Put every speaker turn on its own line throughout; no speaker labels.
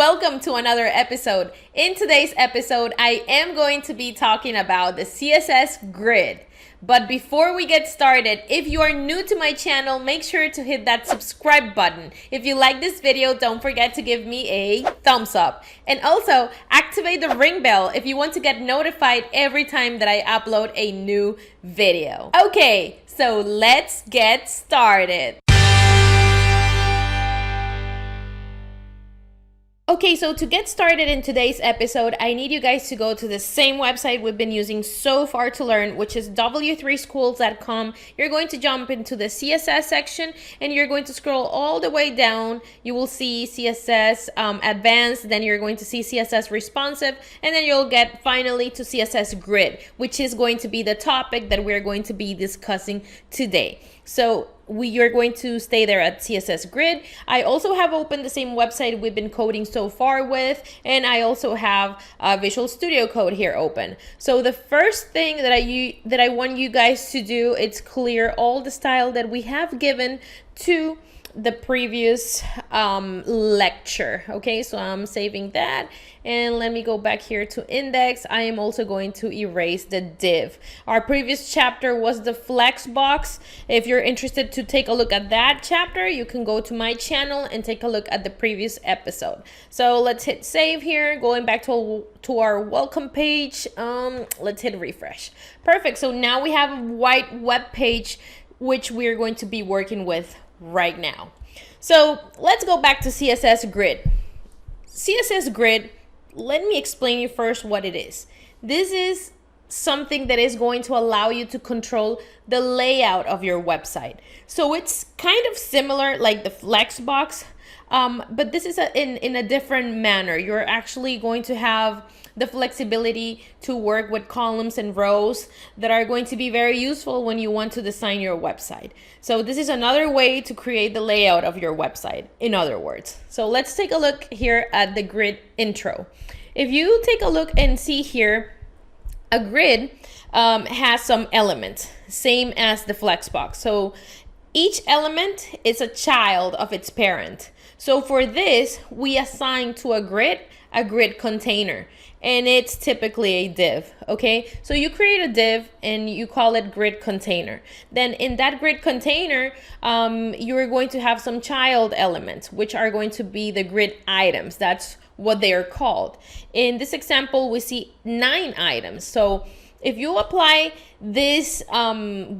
welcome to another episode. In today's episode, I am going to be talking about the CSS grid. But before we get started, if you are new to my channel, make sure to hit that subscribe button. If you like this video, don't forget to give me a thumbs up. And also, activate the ring bell if you want to get notified every time that I upload a new video. Okay, so let's get started. Okay, so to get started in today's episode, I need you guys to go to the same website we've been using so far to learn, which is w3schools.com. You're going to jump into the CSS section and you're going to scroll all the way down. You will see CSS Advanced, then you're going to see CSS Responsive, and then you'll get finally to CSS Grid, which is going to be the topic that we're going to be discussing today. So you're going to stay there at CSS Grid. I also have opened the same website we've been coding so far with, and I also have Visual Studio Code here open. So the first thing that I want you guys to do is clear all the style that we have given to the previous lecture. Okay, so I'm saving that, and let me go back here to index. I am also going to erase the div. Our previous chapter was the flexbox. If you're interested to take a look at that chapter, you can go to my channel and take a look at the previous episode. So let's hit save here. Going back to our welcome page, let's hit refresh. Perfect. So now we have a white web page which we're going to be working with right now. So let's go back to CSS Grid. CSS Grid, let me explain you first what it is. This is something that is going to allow you to control the layout of your website. So it's kind of similar like the flexbox, but this is in a different manner. You're actually going to have the flexibility to work with columns and rows that are going to be very useful when you want to design your website. So this is another way to create the layout of your website, in other words. So let's take a look here at the grid intro. If you take a look and see here, a grid has some elements, same as the flexbox. So each element is a child of its parent. So for this, we assign to a grid container, and it's typically a div. Okay, so you create a div and you call it grid container. Then in that grid container, you're going to have some child elements, which are going to be the grid items. That's what they are called. In this example, we see 9 items. So if you apply this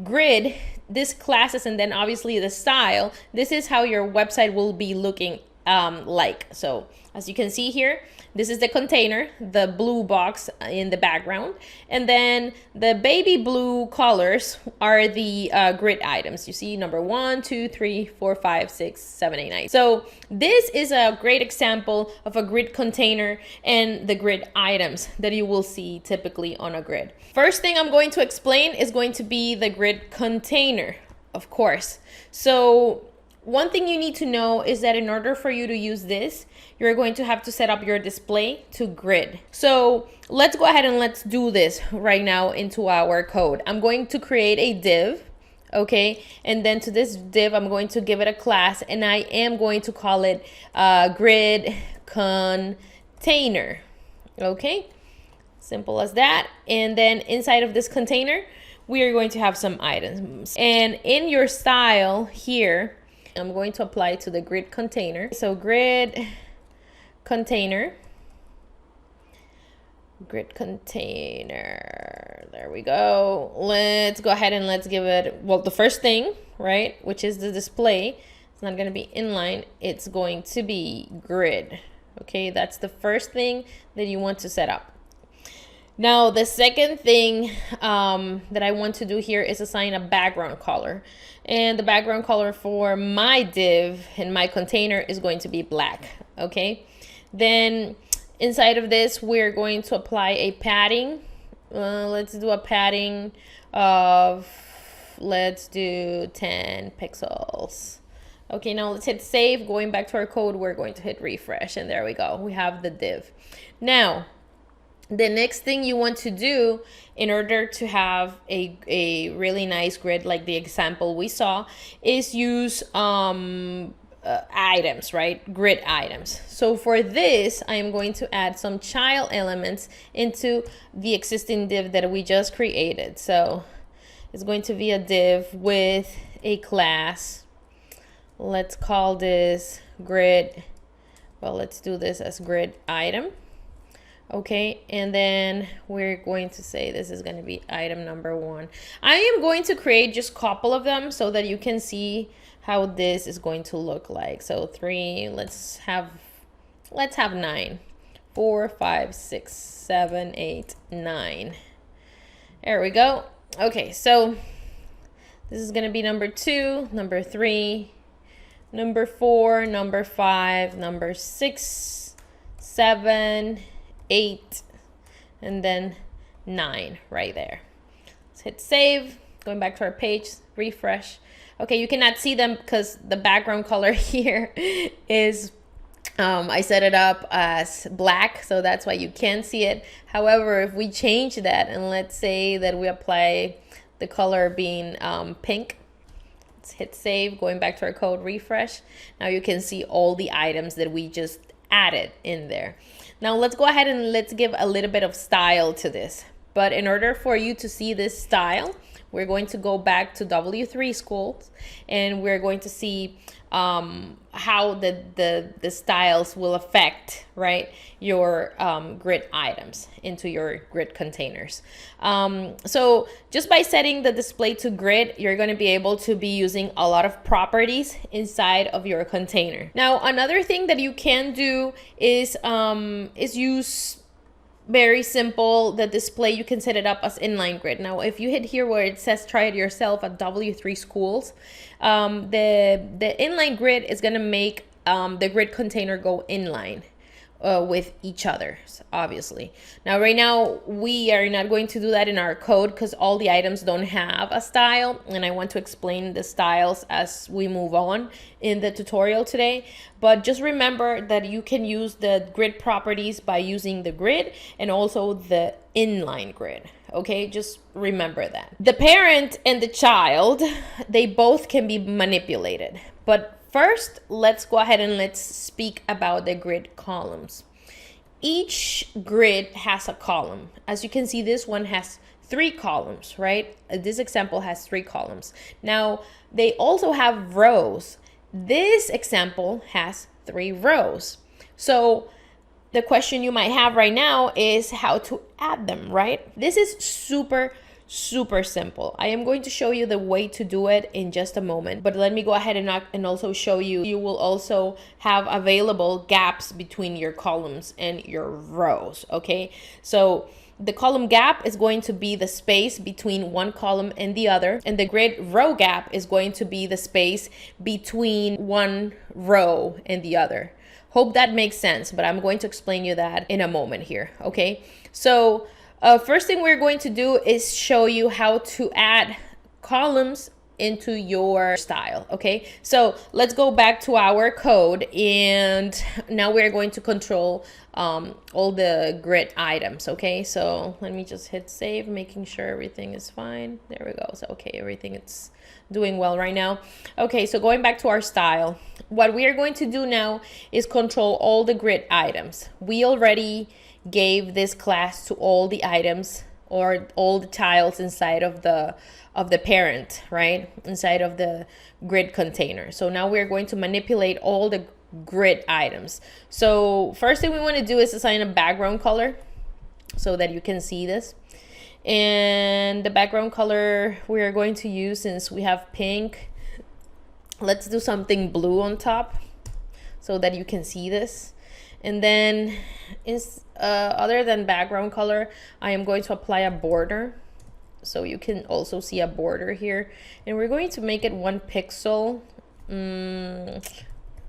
grid, this classes, and then obviously the style, this is how your website will be looking like. So as you can see here, this is the container, the blue box in the background, and then the baby blue colors are the grid items. You see number 1, 2, 3, 4, 5, 6, 7, 8, 9. So this is a great example of a grid container and the grid items that you will see typically on a grid. First thing I'm going to explain is going to be the grid container, of course. So one thing you need to know is that in order for you to use this, you're going to have to set up your display to grid. So let's go ahead and let's do this right now into our code. I'm going to create a div, okay? And then to this div, I'm going to give it a class, and I am going to call it grid container, okay? Simple as that. And then inside of this container, we are going to have some items. And in your style here, I'm going to apply to the grid container. So grid container, there we go. Let's go ahead and let's give it, well, the first thing, right, which is the display. It's not going to be inline, it's going to be grid. Okay, that's the first thing that you want to set up. Now, the second thing that I want to do here is assign a background color. And the background color for my div and my container is going to be black, okay? Then inside of this, we're going to apply a padding. Let's do a padding of, let's do 10 pixels. Okay, now let's hit save. Going back to our code, we're going to hit refresh, and there we go. We have the div. Now, the next thing you want to do in order to have a really nice grid like the example we saw is use items, right? Grid items. So for this, I am going to add some child elements into the existing div that we just created. So it's going to be a div with a class. Let's call this grid. Well, let's do this as grid item. Okay, and then we're going to say this is going to be item number 1. I am going to create just a couple of them so that you can see how this is going to look like. So 3, let's have 9. 4, 5, 6, 7, 8, 9. There we go. Okay, so this is going to be number 2, number 3, number 4, number 5, number 6, 7, 8, and then 9 right there. Let's hit save. Going back to our page, refresh. Okay, you cannot see them because the background color here is I set it up as black, so that's why you can't see it. However, if we change that and let's say that we apply the color being pink, let's hit save. Going back to our code, refresh. Now you can see all the items that we just added in there. Now let's go ahead and let's give a little bit of style to this. But in order for you to see this style, we're going to go back to W3 schools and we're going to see how the styles will affect, right, your grid items into your grid containers. So just by setting the display to grid, you're going to be able to be using a lot of properties inside of your container. Now, another thing that you can do is use very simple the display. You can set it up as inline grid. Now if you hit here where it says try it yourself at W3 schools, the inline grid is going to make the grid container go inline with each other, obviously. Now right now we are not going to do that in our code because all the items don't have a style, and I want to explain the styles as we move on in the tutorial today. But just remember that you can use the grid properties by using the grid and also the inline grid. Okay, just remember that. The parent and the child, they both can be manipulated. But first, let's go ahead and let's speak about the grid columns. Each grid has a column. As you can see, this one has 3 columns, right? This example has 3 columns. Now, they also have rows. This example has 3 rows. So the question you might have right now is how to add them, right? This is super simple. I am going to show you the way to do it in just a moment, but let me go ahead and also show you. You will also have available gaps between your columns and your rows, okay? So the column gap is going to be the space between one column and the other, and the grid row gap is going to be the space between one row and the other. Hope that makes sense, but I'm going to explain you that in a moment here, okay? So first thing we're going to do is show you how to add columns into your style, okay? So let's go back to our code, and now we're going to control all the grid items, okay? So let me just hit save, making sure everything is fine. There we go. So okay, everything is doing well right now. Okay, so going back to our style, what we are going to do now is control all the grid items. We already gave this class to all the items or all the tiles inside of the parent, right? Inside of the grid container. So now we're going to manipulate all the grid items. So first thing we want to do is assign a background color so that you can see this. And the background color we are going to use, since we have pink, let's do something blue on top so that you can see this. And then other than background color, I am going to apply a border so you can also see a border here, and we're going to make it 1 pixel.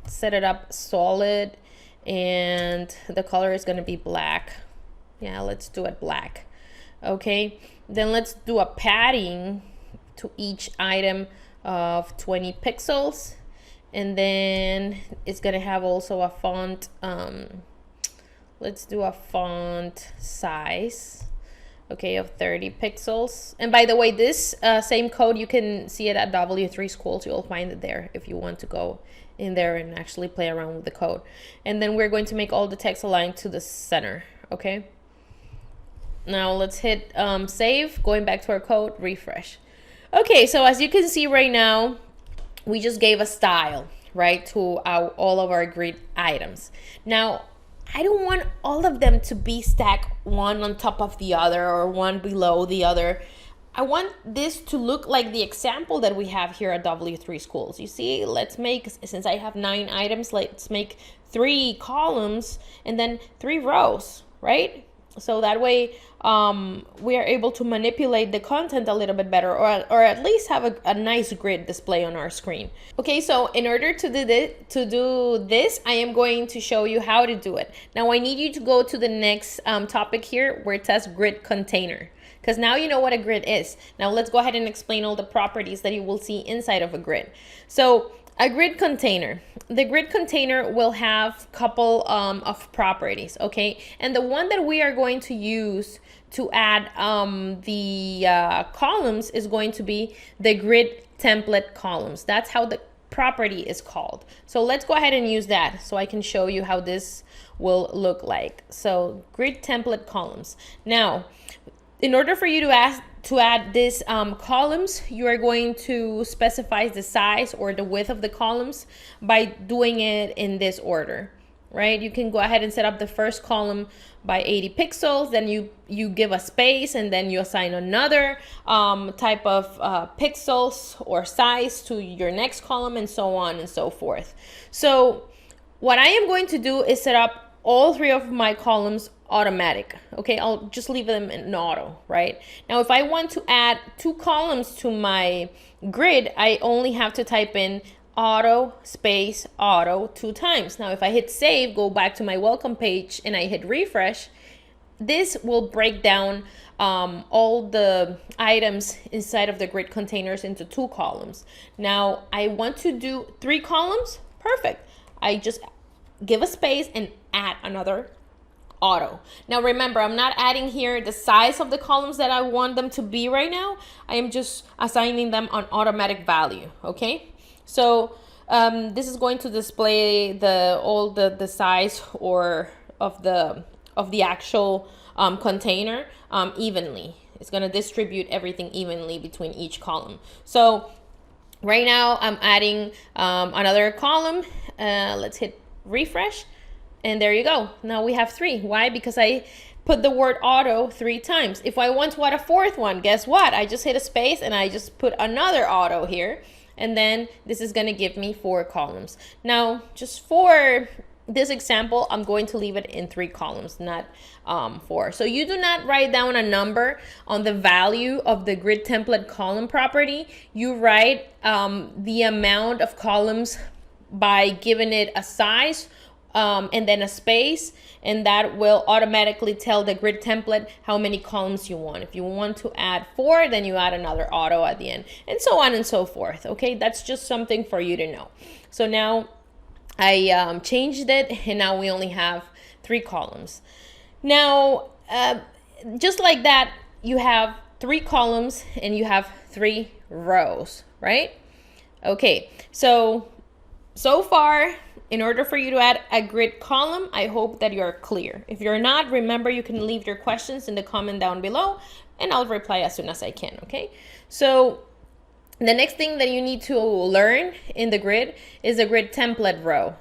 Set it up solid, and the color is going to be black. Yeah, let's do it black. Okay, then let's do a padding to each item of 20 pixels, and then it's gonna have also a font. Let's do a font size, okay, of 30 pixels. And by the way, this same code, you can see it at W3 schools. You'll find it there if you want to go in there and actually play around with the code. And then we're going to make all the text align to the center, okay? Now let's hit save, going back to our code, refresh. Okay, so as you can see right now, we just gave a style, right, to all of our grid items. Now, I don't want all of them to be stacked one on top of the other or one below the other. I want this to look like the example that we have here at W3 Schools. You see, let's make, since I have 9 items, let's make 3 columns and then 3 rows, right? So that way we are able to manipulate the content a little bit better, or at least have a nice grid display on our screen. Okay, so in order to do this, I am going to show you how to do it. Now I need you to go to the next topic here where it says grid container, because now you know what a grid is. Now let's go ahead and explain all the properties that you will see inside of a grid. So a grid container. The grid container will have a couple of properties, okay? And the one that we are going to use to add the columns is going to be the grid template columns. That's how the property is called. So let's go ahead and use that so I can show you how this will look like. So grid template columns. Now, in order for you to add these columns, you are going to specify the size or the width of the columns by doing it in this order, right? You can go ahead and set up the first column by 80 pixels, then you give a space, and then you assign another type of pixels or size to your next column, and so on and so forth. So what I am going to do is set up all 3 of my columns automatic. Okay, I'll just leave them in auto, right? Now, if I want to add 2 columns to my grid, I only have to type in auto space auto 2 times. Now, if I hit save, go back to my welcome page, and I hit refresh, this will break down all the items inside of the grid containers into 2 columns. Now, I want to do 3 columns. Perfect. I just give a space and add another auto. Now remember, I'm not adding here the size of the columns that I want them to be right now. I am just assigning them an automatic value, okay? So this is going to display all the size or of the actual container evenly. It's going to distribute everything evenly between each column. So right now I'm adding another column. Let's hit refresh. And there you go. Now we have 3. Why? Because I put the word auto 3 times. If I want to add a 4th one, guess what? I just hit a space and I just put another auto here. And then this is going to give me 4 columns. Now, just for this example, I'm going to leave it in 3 columns, not 4. So you do not write down a number on the value of the grid template column property. You write the amount of columns by giving it a size and then a space, and that will automatically tell the grid template how many columns you want. If you want to add 4, then you add another auto at the end, and so on and so forth. Okay, that's just something for you to know. So now I changed it, and now we only have 3 columns. Now, just like that, you have 3 columns and you have 3 rows, right? Okay, so far, in order for you to add a grid column, I hope that you're clear. If you're not, remember you can leave your questions in the comment down below and I'll reply as soon as I can, okay? So the next thing that you need to learn in the grid is the grid template row.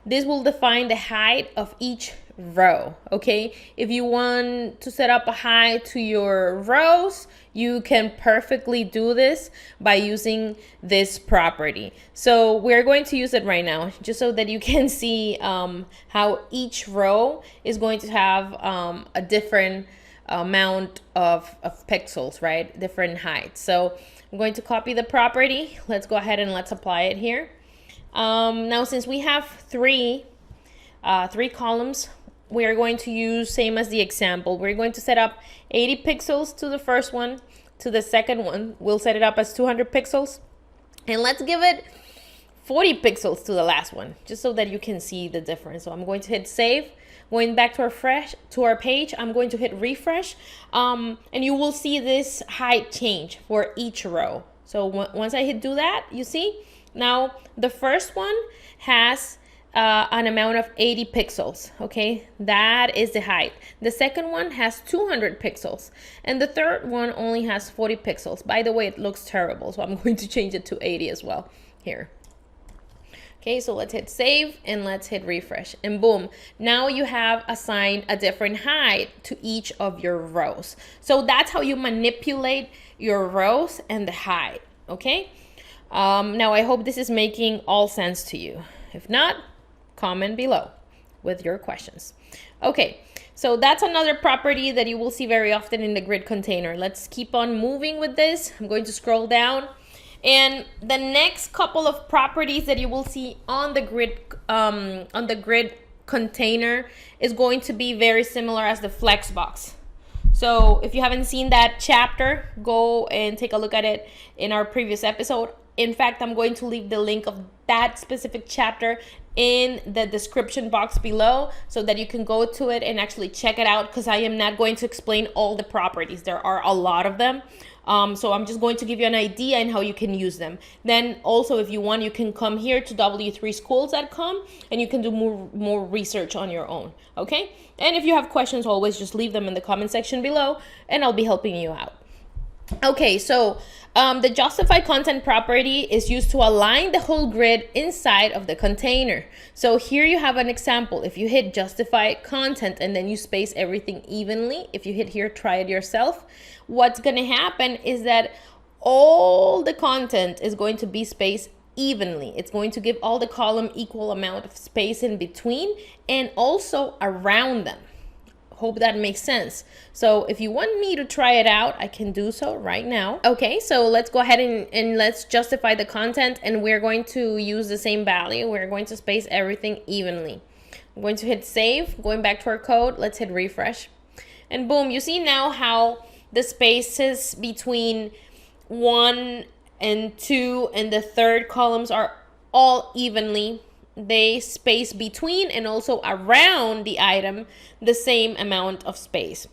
This will define the height of each row, okay? If you want to set up a height to your rows, you can perfectly do this by using this property. So we're going to use it right now just so that you can see how each row is going to have a different amount of pixels, right? Different heights. So I'm going to copy the property. Let's go ahead and let's apply it here. Now, since we have 3 columns, we are going to use same as the example. We're going to set up 80 pixels to the first one. To the second one, we'll set it up as 200 pixels. And let's give it 40 pixels to the last one, just so that you can see the difference. So I'm going to hit save. Going back to our page, I'm going to hit refresh. And you will see this height change for each row. So once I hit do that, you see, Now, the first one has an amount of 80 pixels, okay? That is the height. The second one has 200 pixels, and the third one only has 40 pixels. By the way, it looks terrible, so I'm going to change it to 80 as well here. Okay, so let's hit save and let's hit refresh, and boom, now you have assigned a different height to each of your rows. So that's how you manipulate your rows and the height, okay? Now I hope this is making all sense to you. If not, comment below with your questions. Okay, so that's another property that you will see very often in the grid container. Let's keep on moving with this. I'm going to scroll down. And the next couple of properties that you will see on the grid container is going to be very similar as the flexbox. So if you haven't seen that chapter, go and take a look at it in our previous episode. In fact, I'm going to leave the link of that specific chapter in the description box below so that you can go to it and actually check it out, because I am not going to explain all the properties. There are a lot of them. So I'm just going to give you an idea and how you can use them. Then also, if you want, you can come here to w3schools.com and you can do more research on your own, okay? And if you have questions, always just leave them in the comment section below and I'll be helping you out. Okay, so the justify content property is used to align the whole grid inside of the container. So here you have an example. If you hit justify content and then you space everything evenly, if you hit here, try it yourself, what's going to happen is that all the content is going to be spaced evenly. It's going to give all the column equal amount of space in between and also around them. Hope that makes sense. So if you want me to try it out, I can do so right now. Okay, so let's go ahead and let's justify the content, and we're going to use the same value. We're going to space everything evenly. I'm going to hit save, going back to our code. Let's hit refresh. And boom, you see now how the spaces between 1 and 2 and the third columns are all evenly. They space between and also around the item the same amount of space.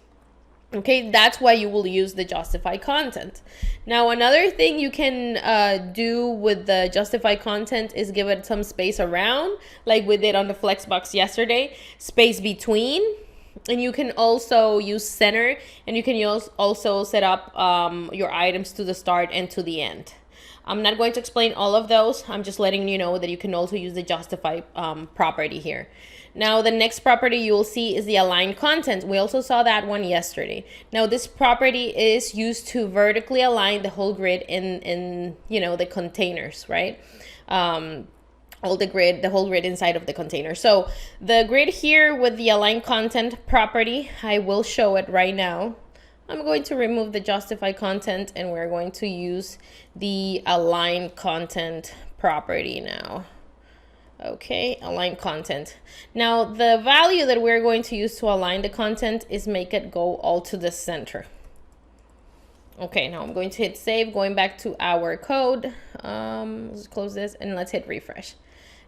Okay, that's why you will use the justify content. Now, another thing you can do with the justify content is give it some space around, like we did on the flexbox yesterday, space between. And you can also use center, and you can also set up your items to the start and to the end. I'm not going to explain all of those. I'm just letting you know that you can also use the justify property here. Now, the next property you will see is the align content. We also saw that one yesterday. Now, this property is used to vertically align the whole grid in the containers, right? The whole grid inside of the container. So the grid here with the align content property, I will show it right now. I'm going to remove the justify content and we're going to use the align content property now. Okay, align content. Now the value that we're going to use to align the content is make it go all to the center. Okay, now I'm going to hit save, going back to our code. Let's close this and let's hit refresh.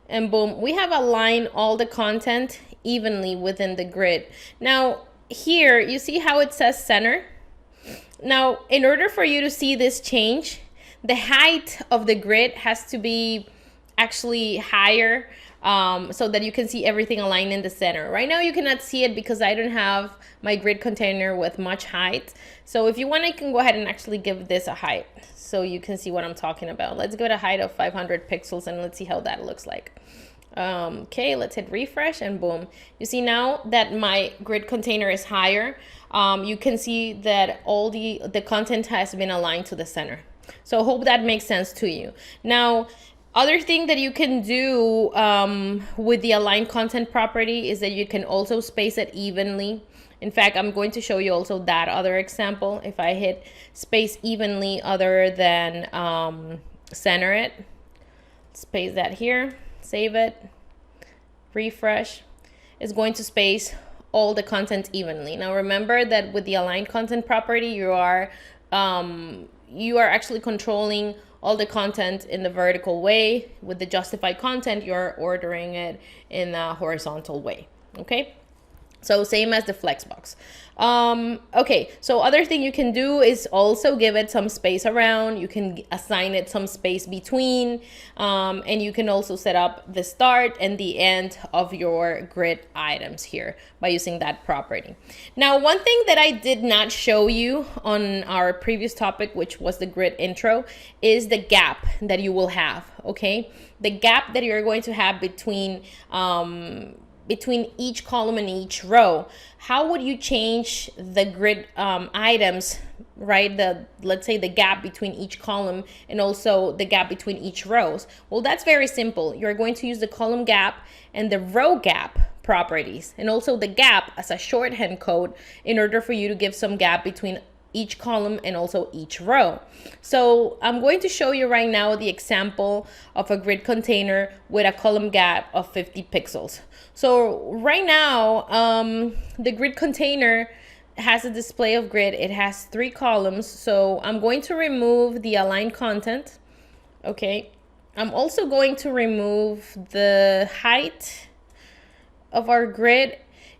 And boom, we have aligned all the content evenly within the grid. Now, here, you see how it says center? Now, in order for you to see this change, the height of the grid has to be actually higher so that you can see everything aligned in the center. Right now, you cannot see it because I don't have my grid container with much height. So if you want, I can go ahead and actually give this a height so you can see what I'm talking about. Let's give it a height of 500 pixels and let's see how that looks like. Okay, let's hit refresh and boom. You see now that my grid container is higher. You can see that all the content has been aligned to the center. So hope that makes sense to you. Now, other thing that you can do with the align content property is that you can also space it evenly. In fact, I'm going to show you also that other example. If I hit space evenly other than center it, space that here, save it, refresh, it's going to space all the content evenly. Now remember that with the align content property, you are actually controlling all the content in the vertical way. With the justify content, you're ordering it in a horizontal way. Okay. So same as the flexbox. Okay, so other thing you can do is also give it some space around. You can assign it some space between, and you can also set up the start and the end of your grid items here by using that property. Now, one thing that I did not show you on our previous topic, which was the grid intro, is the gap that you will have, okay? The gap that you're going to have between each column and each row. How would you change the grid items, right? Let's say the gap between each column and also the gap between each rows. Well, that's very simple. You're going to use the column gap and the row gap properties, and also the gap as a shorthand code in order for you to give some gap between each column and also each row. So I'm going to show you right now the example of a grid container with a column gap of 50 pixels. So right now, the grid container has a display of grid. It has 3 columns. So I'm going to remove the align content. Okay. I'm also going to remove the height of our grid.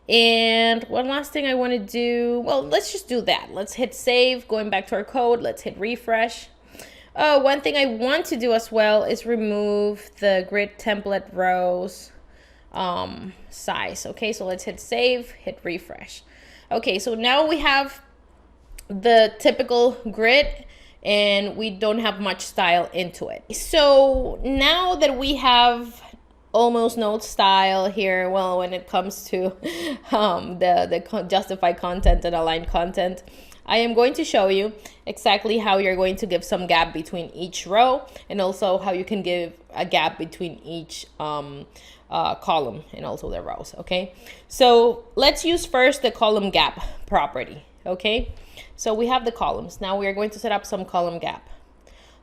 And one last thing I want to do, well, let's just do that. Let's hit save, going back to our code. Let's hit refresh. Oh, one thing I want to do as well is remove the grid template rows size. Okay, so let's hit save, hit refresh. Okay, so now we have the typical grid and we don't have much style into it. So now that we have almost no style here, well, when it comes to the justify content and align content, I am going to show you exactly how you're going to give some gap between each row and also how you can give a gap between each column and also the rows. Okay, so let's use first the column gap property. Okay, so we have the columns. Now we are going to set up some column gap.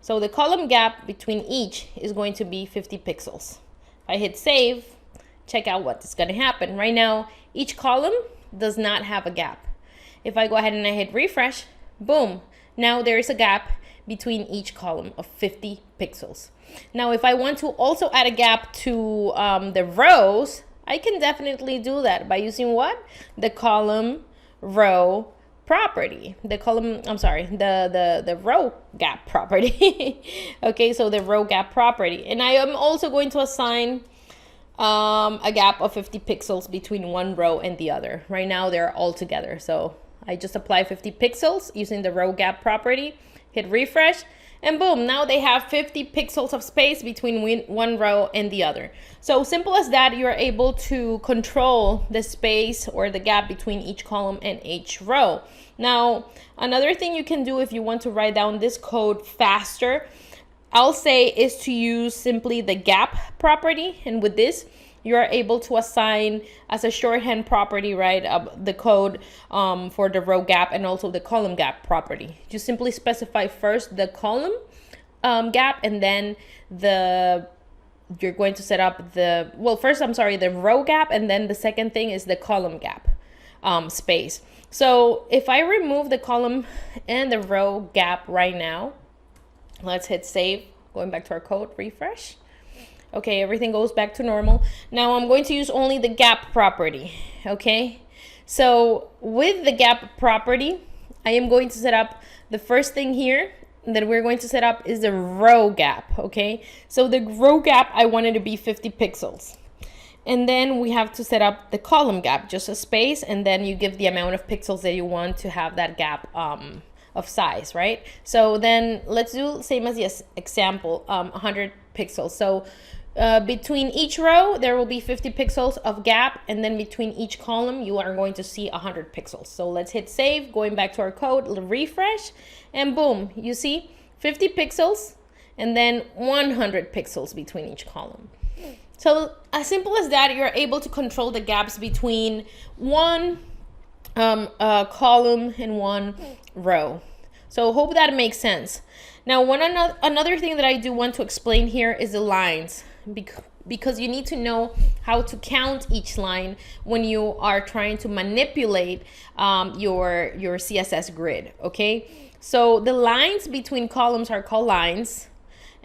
So the column gap between each is going to be 50 pixels. If I hit save, check out what's going to happen. Right now, each column does not have a gap. If I go ahead and I hit refresh, boom, now there is a gap between each column of 50 pixels. Now, if I want to also add a gap to the rows, I can definitely do that by using what? The column row property. The column, I'm sorry, the row gap property. Okay, so the row gap property. And I am also going to assign a gap of 50 pixels between one row and the other. Right now, they're all together. So I just apply 50 pixels using the row gap property, hit refresh, and boom, now they have 50 pixels of space between one row and the other. So simple as that, you're able to control the space or the gap between each column and each row. Now, another thing you can do if you want to write down this code faster, I'll say, is to use simply the gap property. And with this, you are able to assign as a shorthand property, right, the code for the row gap and also the column gap property. You simply specify first the column gap, and then you're going to set up the row gap, and then the second thing is the column gap space. So if I remove the column and the row gap right now, let's hit save, going back to our code, refresh. Okay, everything goes back to normal. Now I'm going to use only the gap property, okay? So with the gap property, I am going to set up the first thing here that we're going to set up is the row gap, okay? So the row gap, I want it to be 50 pixels. And then we have to set up the column gap, just a space, and then you give the amount of pixels that you want to have that gap of size, right? So then let's do same as the example, 100 pixels. So between each row, there will be 50 pixels of gap, and then between each column, you are going to see 100 pixels. So let's hit save, going back to our code, refresh, and boom, you see 50 pixels and then 100 pixels between each column. So as simple as that, you're able to control the gaps between one column and one row. So hope that makes sense. Now, another thing that I do want to explain here is the lines, because you need to know how to count each line when you are trying to manipulate your CSS grid, okay? So the lines between columns are called lines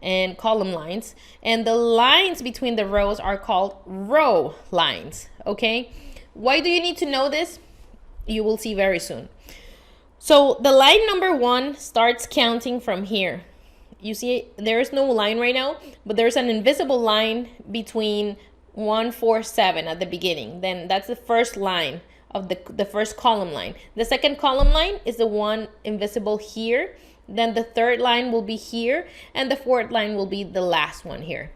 and column lines, and the lines between the rows are called row lines, okay? Why do you need to know this? You will see very soon. So the line number 1 starts counting from here. You see, there is no line right now, but there's an invisible line between 1, 4, 7 at the beginning. Then that's the first line of the first column line. The second column line is the one invisible here. Then the third line will be here, and the fourth line will be the last one here.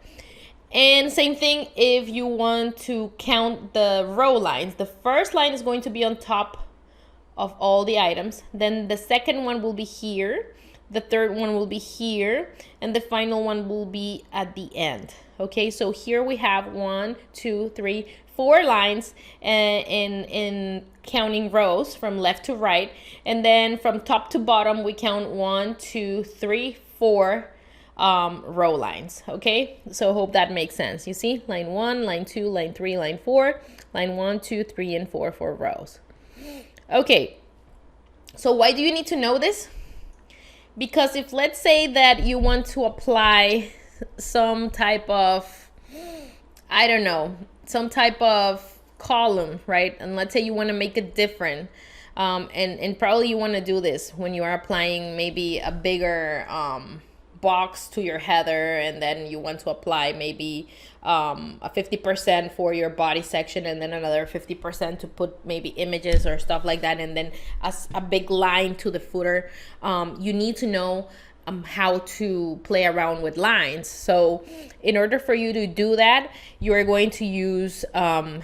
And same thing if you want to count the row lines. The first line is going to be on top of all the items. Then the second one will be here. The third one will be here. And the final one will be at the end. Okay, so here we have 1, 2, 3, 4 lines in counting rows from left to right. And then from top to bottom, we count 1, 2, 3, 4 row lines. Okay, so hope that makes sense. You see, line 1, line 2, line 3, line 4, line 1, 2, 3, and 4 for rows. Okay, so why do you need to know this? Because if, let's say that you want to apply some type of, I don't know, some type of column, right? And let's say you want to make it different. And probably you want to do this when you are applying maybe a bigger box to your header, and then you want to apply maybe a 50% for your body section, and then another 50% to put maybe images or stuff like that, and then a big line to the footer. You need to know how to play around with lines. So in order for you to do that, you are going to use counting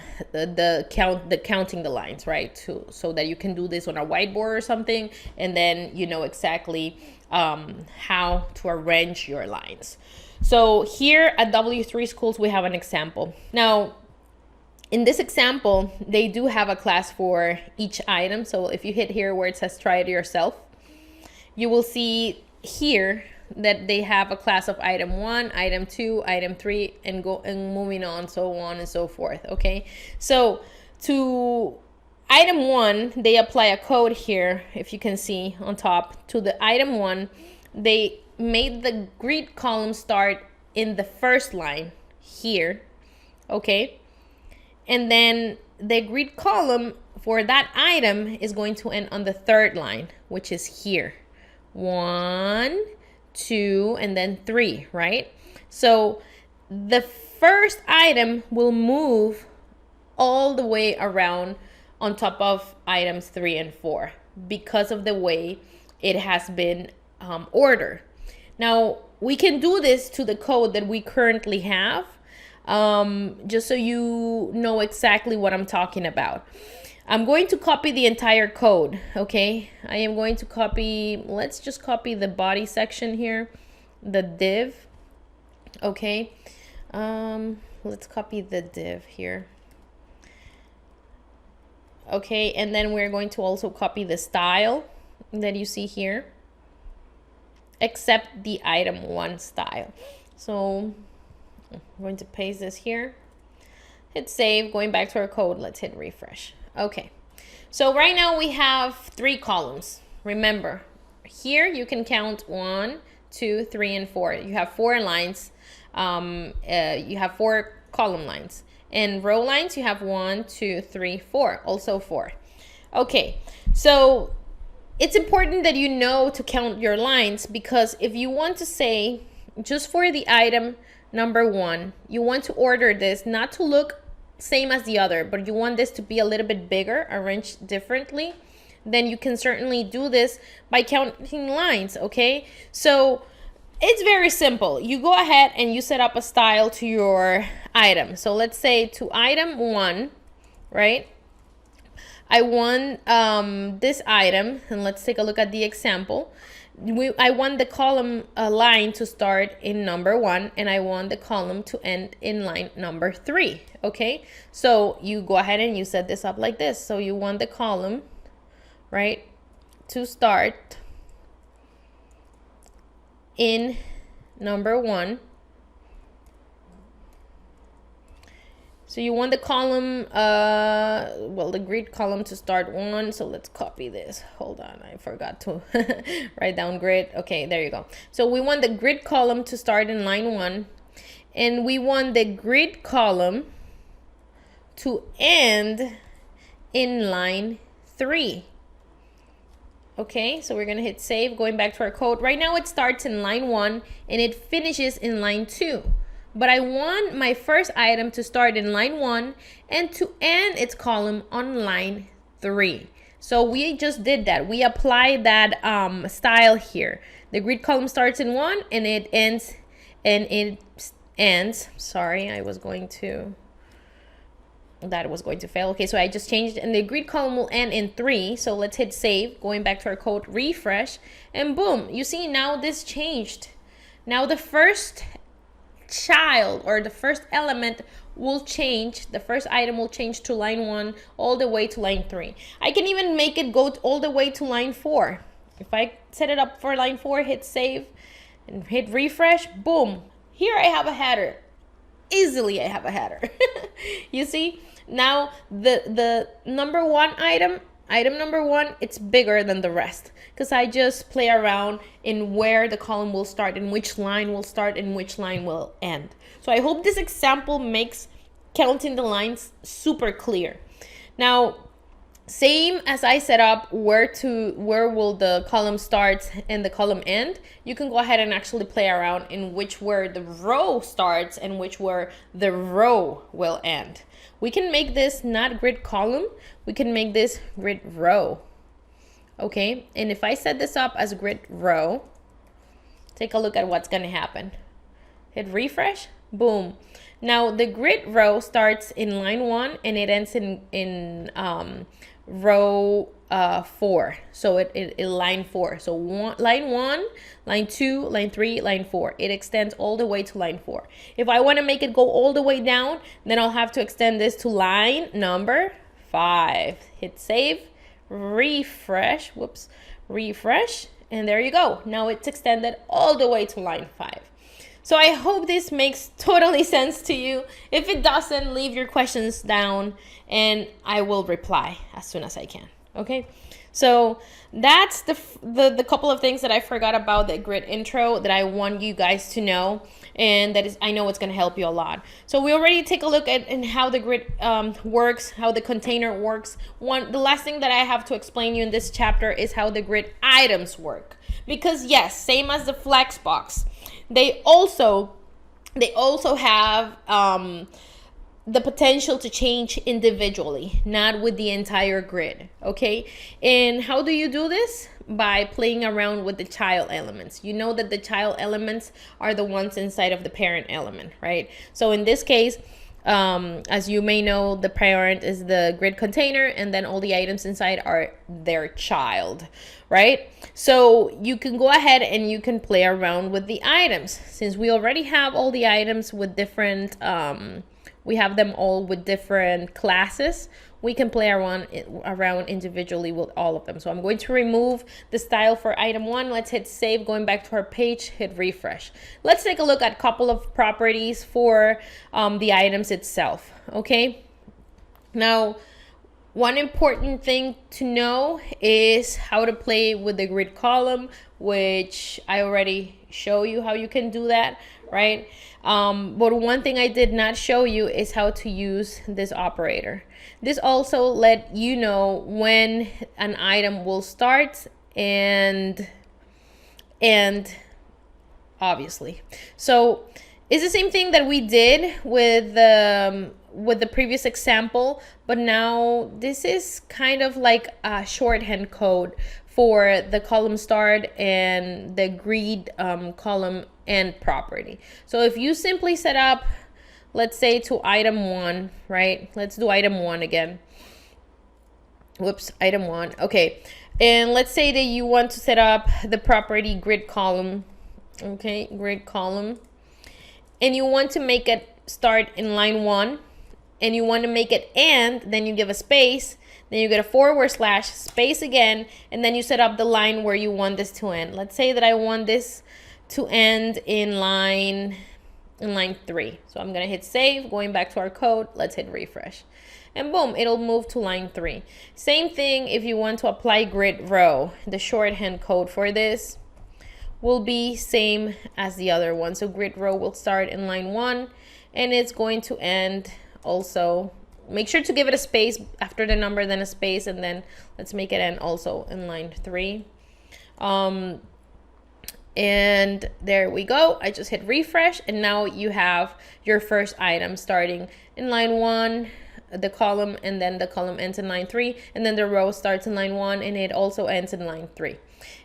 the lines, right? So that you can do this on a whiteboard or something, and then you know exactly how to arrange your lines. So here at W3 Schools, we have an example. Now, in this example, they do have a class for each item. So if you hit here where it says try it yourself, you will see here that they have a class of item 1, item 2, item 3, and moving on, so on and so forth. Okay, so to item 1, they apply a code here, if you can see on top. To the item 1, they made the grid column start in the first line here. Okay, and then the grid column for that item is going to end on the third line, which is here. 1, 2, and then 3, right? So the first item will move all the way around on top of items 3 and 4 because of the way it has been ordered. Now, we can do this to the code that we currently have, just so you know exactly what I'm talking about. I'm going to copy the entire code, okay? I am going to copy, let's just copy the body section here, the div, okay? Let's copy the div here. Okay, and then we're going to also copy the style that you see here, except the item 1 style. So I'm going to paste this here, hit save, going back to our code, let's hit refresh. Okay, so right now we have 3 columns. Remember, here you can count 1, 2, 3, and 4. You have 4 lines. You have 4 column lines. And row lines, you have 1, 2, 3, 4. Also 4. Okay, so it's important that you know to count your lines, because if you want to say, just for the item number 1, you want to order this not to look same as the other, but you want this to be a little bit bigger, arranged differently, then you can certainly do this by counting lines, okay? So it's very simple. You go ahead and you set up a style to your item. So let's say to item 1, right? I want this item, and let's take a look at the example. I want the column line to start in number 1, and I want the column to end in line number 3. Okay, so you go ahead and you set this up like this. So you want the column, right, to start in number 1. So you want the column, well, the grid column to start 1. So let's copy this. Hold on, I forgot to write down grid. Okay, there you go. So we want the grid column to start in line 1. And we want the grid column to end in line 3. Okay, so we're gonna hit save, going back to our code. Right now it starts in line 1 and it finishes in line 2. But I want my first item to start in line 1 and to end its column on line 3. So we just did that. We applied that style here. The grid column starts in 1 and it ends, sorry, that was going to fail. Okay, so I just changed it, and the grid column will end in 3. So let's hit save, going back to our code, refresh, and boom, you see now this changed. Now the first child, or the first element, will change. The first item will change to line 1 all the way to line 3. I can even make it go all the way to line 4. If I set it up for line 4, hit save and hit refresh, boom, here I have a header. Easily I have a header. You see, now the number 1 item number 1, it's bigger than the rest because I just play around in where the column will start, in which line will start, and which line will end. So I hope this example makes counting the lines super clear. Now, same as I set up where will the column start and the column end, you can go ahead and actually play around in where the row starts and where the row will end. We can make this not grid column, we can make this grid row. Okay, and if I set this up as grid row, take a look at what's gonna happen. Hit refresh, boom. Now the grid row starts in line 1 and it ends in row 4. So it line 4. So line 1, line 2, line 3, line 4. It extends all the way to line 4. If I want to make it go all the way down, then I'll have to extend this to line number 5. Hit save, refresh, refresh, and there you go. Now it's extended all the way to line 5. So I hope this makes totally sense to you. If it doesn't, leave your questions down and I will reply as soon as I can. Okay, so that's the couple of things that I forgot about the grid intro that I want you guys to know, and I know it's going to help you a lot. So we already take a look at how the grid works, how the container works. The last thing that I have to explain you in this chapter is how the grid items work, because yes, same as the flexbox, they also have the potential to change individually, not with the entire grid. Okay, and how do you do this? By playing around with the child elements. You know that the child elements are the ones inside of the parent element, right? So in this case, as you may know, the parent is the grid container, and then all the items inside are their child, right? So you can go ahead and you can play around with the items. Since we already have all the items with different, we have them all with different classes, we can play around individually with all of them. So I'm going to remove the style for item 1. Let's hit save, going back to our page, hit refresh. Let's take a look at a couple of properties for the items itself. Okay, now one important thing to know is how to play with the grid column, which I already show you how you can do that, right? But one thing I did not show you is how to use this operator. This also let you know when an item will start and end, obviously. So it's the same thing that we did with the previous example, but now this is kind of like a shorthand code for the column start and the grid column end property. So if you simply set up, let's say to item 1, right? Let's do item 1 again. Whoops, item 1. Okay, and let's say that you want to set up the property grid column. Okay, grid column, and you want to make it start in line 1, and you want to make it end, then you give a space, then you get a / space again, and then you set up the line where you want this to end. Let's say that I want this to end in line 3. So I'm gonna hit save, going back to our code, let's hit refresh. And boom, it'll move to line 3. Same thing if you want to apply grid row. The shorthand code for this will be same as the other one. So grid row will start in line 1 and it's going to end also make sure to give it a space after the number, then a space, and then let's make it end also in line 3. And there we go. I just hit refresh, and now you have your first item starting in line 1, the column, and then the column ends in line 3, and then the row starts in line 1 and it also ends in line 3.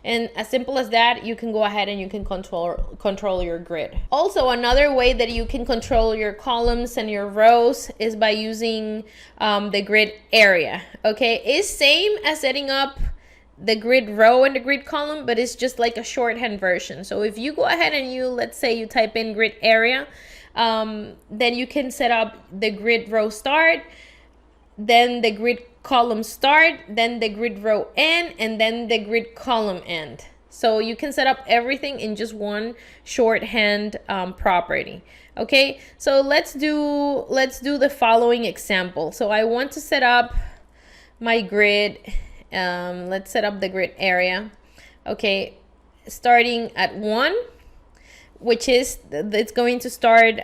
And as simple as that, you can go ahead and you can control your grid. Also, another way that you can control your columns and your rows is by using the grid area. Okay, it's same as setting up the grid row and the grid column, but it's just like a shorthand version. So if you go ahead and you, let's say you type in grid area, then you can set up the grid row start, then the grid column start, then the grid row end, and then the grid column end. So you can set up everything in just one shorthand property. Okay, so let's do the following example. So I want to set up my grid. Let's set up the grid area. Okay, starting at 1, which is it's going to start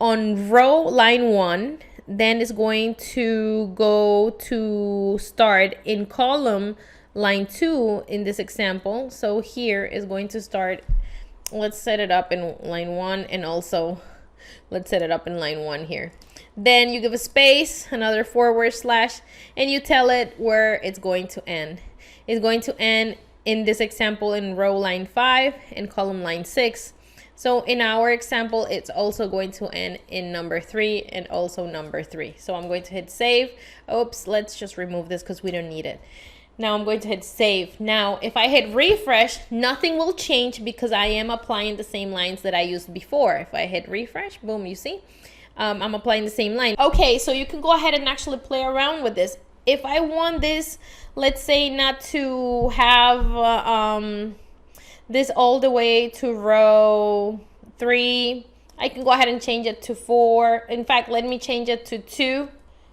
on row line 1, then it's going to go to start in column line 2 in this example. So here is going to start, let's set it up in line 1, and also let's set it up in line 1 here. Then you give a space, another /, and you tell it where it's going to end. It's going to end in this example in row line 5 and column line 6. So in our example, it's also going to end in number 3 and also number 3. So I'm going to hit save. Oops, let's just remove this because we don't need it. Now I'm going to hit save. Now, if I hit refresh, nothing will change because I am applying the same lines that I used before. If I hit refresh, boom, you see? I'm applying the same line. Okay, so you can go ahead and actually play around with this. If I want this, let's say not to have this all the way to row 3, I can go ahead and change it to 4. In fact, let me change it to 2.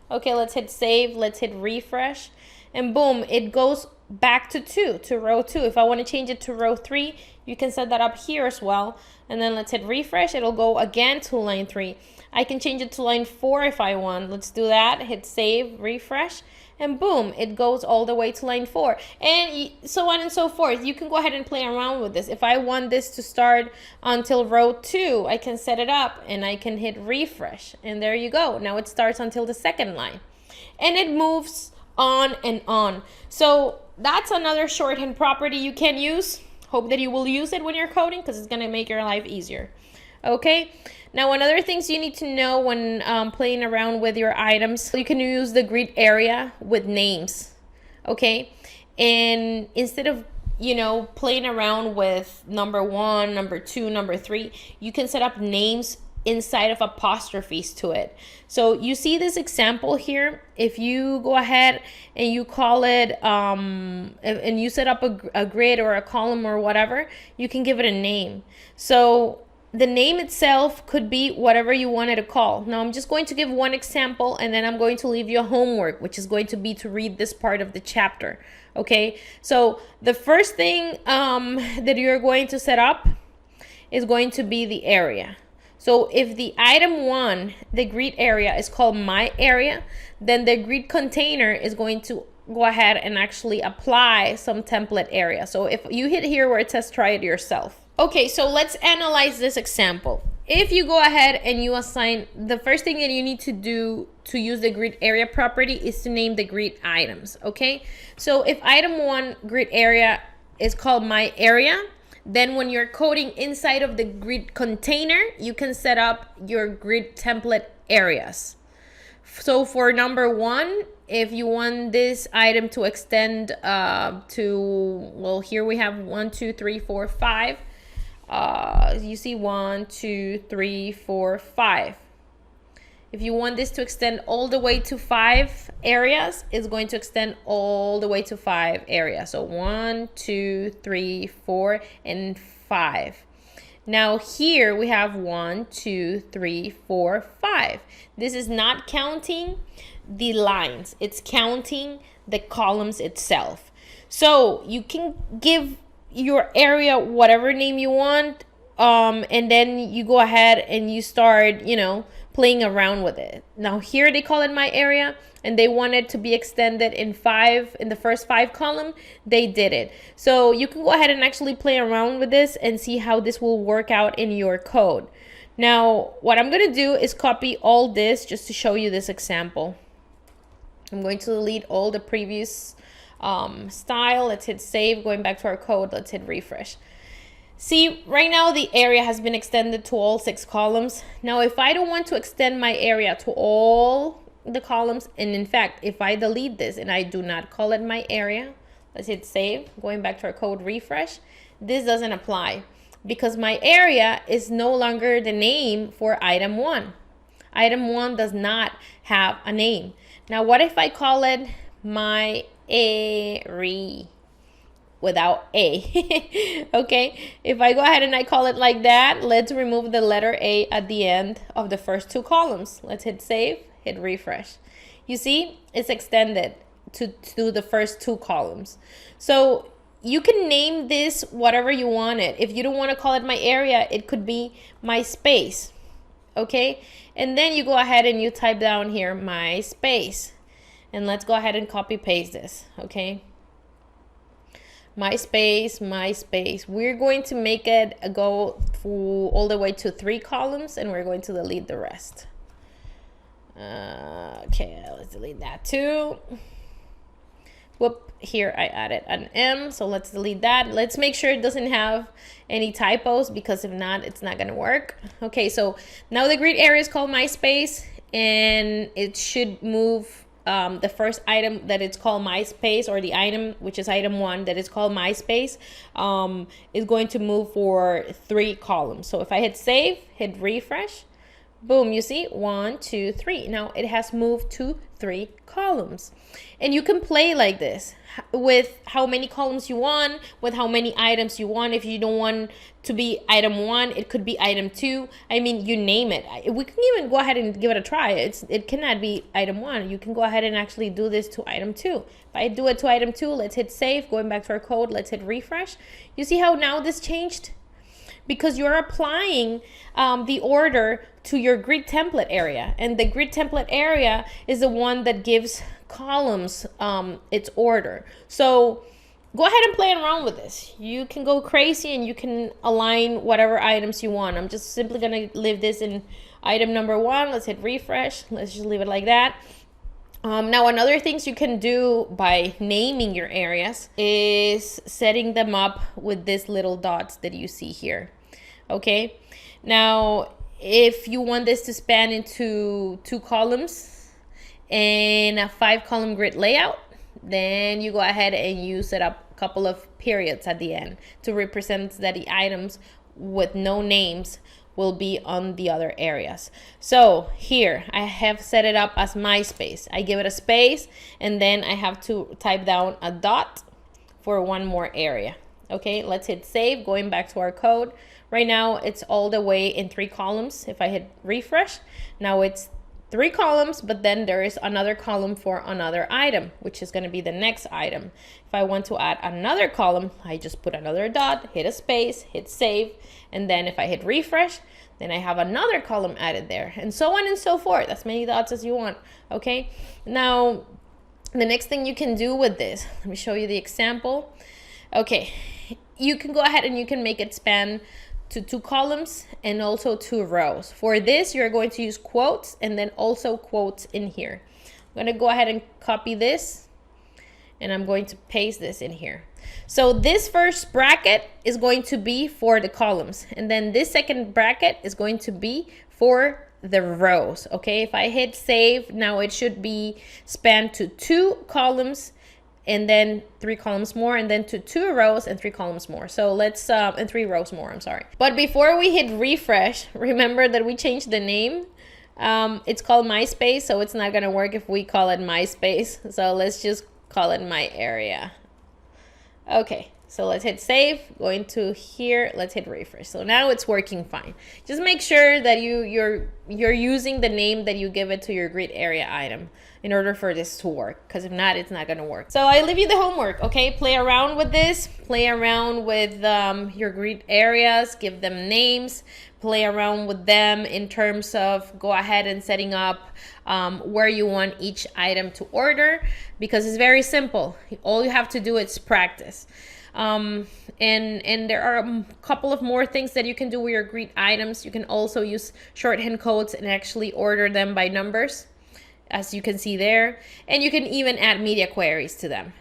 Okay, let's hit save, let's hit refresh, and boom, it goes back to 2, to row 2. If I want to change it to row 3, you can set that up here as well. And then let's hit refresh, it'll go again to line 3. I can change it to line 4 if I want. Let's do that. Hit save, refresh, and boom, it goes all the way to line 4. And so on and so forth. You can go ahead and play around with this. If I want this to start until row 2, I can set it up and I can hit refresh. And there you go. Now it starts until the second line. And it moves on and on. So that's another shorthand property you can use. Hope that you will use it when you're coding because it's going to make your life easier. Okay, now another things you need to know when playing around with your items, you can use the grid area with names. Okay, and instead of playing around with number 1, number 2, number 3, you can set up names inside of apostrophes to it. So you see this example here. If you go ahead and you call it and you set up a grid or a column or whatever, you can give it a name. So the name itself could be whatever you wanted to call. Now I'm just going to give one example and then I'm going to leave you a homework, which is going to be to read this part of the chapter. Okay, so the first thing that you're going to set up is going to be the area. So if the item 1, the grid area, is called my area, then the grid container is going to go ahead and actually apply some template area. So if you hit here where it says try it yourself. Okay, so let's analyze this example. If you go ahead and you assign, the first thing that you need to do to use the grid area property is to name the grid items, okay? So if item 1 grid area is called my area, then when you're coding inside of the grid container, you can set up your grid template areas. So for number 1, if you want this item to extend to, well, here we have 1, 2, 3, 4, 5. You see 1, 2, 3, 4, 5. If you want this to extend all the way to 5 areas, it's going to extend all the way to 5 areas. So 1, 2, 3, 4, and 5. Now here we have 1, 2, 3, 4, 5. This is not counting the lines. It's counting the columns itself. So you can give your area whatever name you want, and then you go ahead and you start, playing around with it. Now here they call it my area, and they want it to be extended in the first 5 column. They did it. So you can go ahead and actually play around with this and see how this will work out in your code. Now what I'm going to do is copy all this just to show you this example. I'm going to delete all the previous style. Let's hit save. Going back to our code, let's hit refresh. See, right now the area has been extended to all 6 columns. Now, if I don't want to extend my area to all the columns, and in fact, if I delete this and I do not call it my area, let's hit save. Going back to our code, refresh. This doesn't apply because my area is no longer the name for item 1. Item 1 does not have a name. Now, what if I call it my area? Without a. Okay, if I go ahead and I call it like that, let's remove the letter A at the end of the first 2 columns. Let's hit save, hit refresh. You see, it's extended to the first 2 columns. So you can name this whatever you want it. If you don't want to call it my area, it could be my space. Okay, and then you go ahead and you type down here my space, and let's go ahead and copy paste this. Okay, my space. We're going to make it go through all the way to 3 columns, and we're going to delete the rest. Okay, let's delete that too. Whoop, here I added an M, so let's delete that. Let's make sure it doesn't have any typos, because if not, it's not gonna work. Okay, so now the grid area is called my space, and it should move the first item that it's called my space, or the item which is item 1 that is called my space, is going to move for 3 columns. So if I hit save, hit refresh, boom, you see 1, 2, 3. Now it has moved to 3 columns. And you can play like this with how many columns you want, with how many items you want. If you don't want to be item 1, it could be item 2. I mean, you name it. We can even go ahead and give it a try. It cannot be item 1. You can go ahead and actually do this to item 2. If I do it to item 2, let's hit save. Going back to our code, let's hit refresh. You see how now this changed? Because you're applying the order to your grid template area, and the grid template area is the one that gives columns its order. So go ahead and play around with this. You can go crazy and you can align whatever items you want. I'm just simply gonna leave this in item number 1. Let's hit refresh. Let's just leave it like that. Now, another things you can do by naming your areas is setting them up with these little dots that you see here. Okay, now if you want this to span into 2 columns and a 5-column grid layout, then you go ahead and you set up a couple of periods at the end to represent that the items with no names will be on the other areas. So here I have set it up as my space. I give it a space, and then I have to type down a dot for 1 more area. Okay, let's hit save. Going back to our code. Right now it's all the way in 3 columns. If I hit refresh, now it's 3 columns, but then there is another column for another item, which is going to be the next item. If I want to add another column, I just put another dot, hit a space, hit save, and then if I hit refresh, then I have another column added there, and so on and so forth, as many dots as you want. Okay, now the next thing you can do with this, let me show you the example. Okay, you can go ahead and you can make it span to 2 columns and also 2 rows. For this, you're going to use quotes and then also quotes in here. I'm going to go ahead and copy this, and I'm going to paste this in here. So this first bracket is going to be for the columns, and then this second bracket is going to be for the rows. Okay, if I hit save, now it should be spanned to 2 columns and then 3 columns more, and then to 2 rows and 3 columns more. So let's, and 3 rows more, I'm sorry. But before we hit refresh, remember that we changed the name. It's called MySpace, so it's not gonna work if we call it MySpace. So let's just call it My Area. Okay, so let's hit save. Going to here, let's hit refresh. So now it's working fine. Just make sure that you're using the name that you give it to your grid area item. in order for this to work, because if not, it's not going to work. So I leave you the homework, okay? Play around with this, play around with your grid areas, give them names, play around with them in terms of go ahead and setting up where you want each item to order, because it's very simple. All you have to do is practice. And there are a couple of more things that you can do with your grid items. You can also use shorthand codes and actually order them by numbers, as you can see there. And you can even add media queries to them.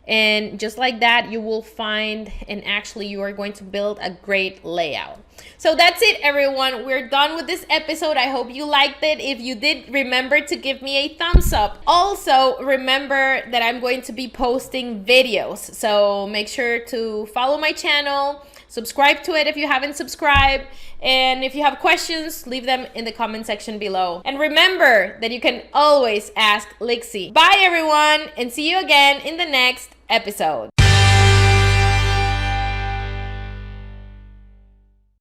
And just like that, you will find, and actually you are going to build a great layout. So that's it, everyone. We're done with this episode. I hope you liked it. If you did, remember to give me a thumbs up. Also, remember that I'm going to be posting videos. So make sure to follow my channel, subscribe to it if you haven't subscribed. And if you have questions, leave them in the comment section below. And remember that you can always ask Lixi. Bye, everyone, and see you again in the next episode.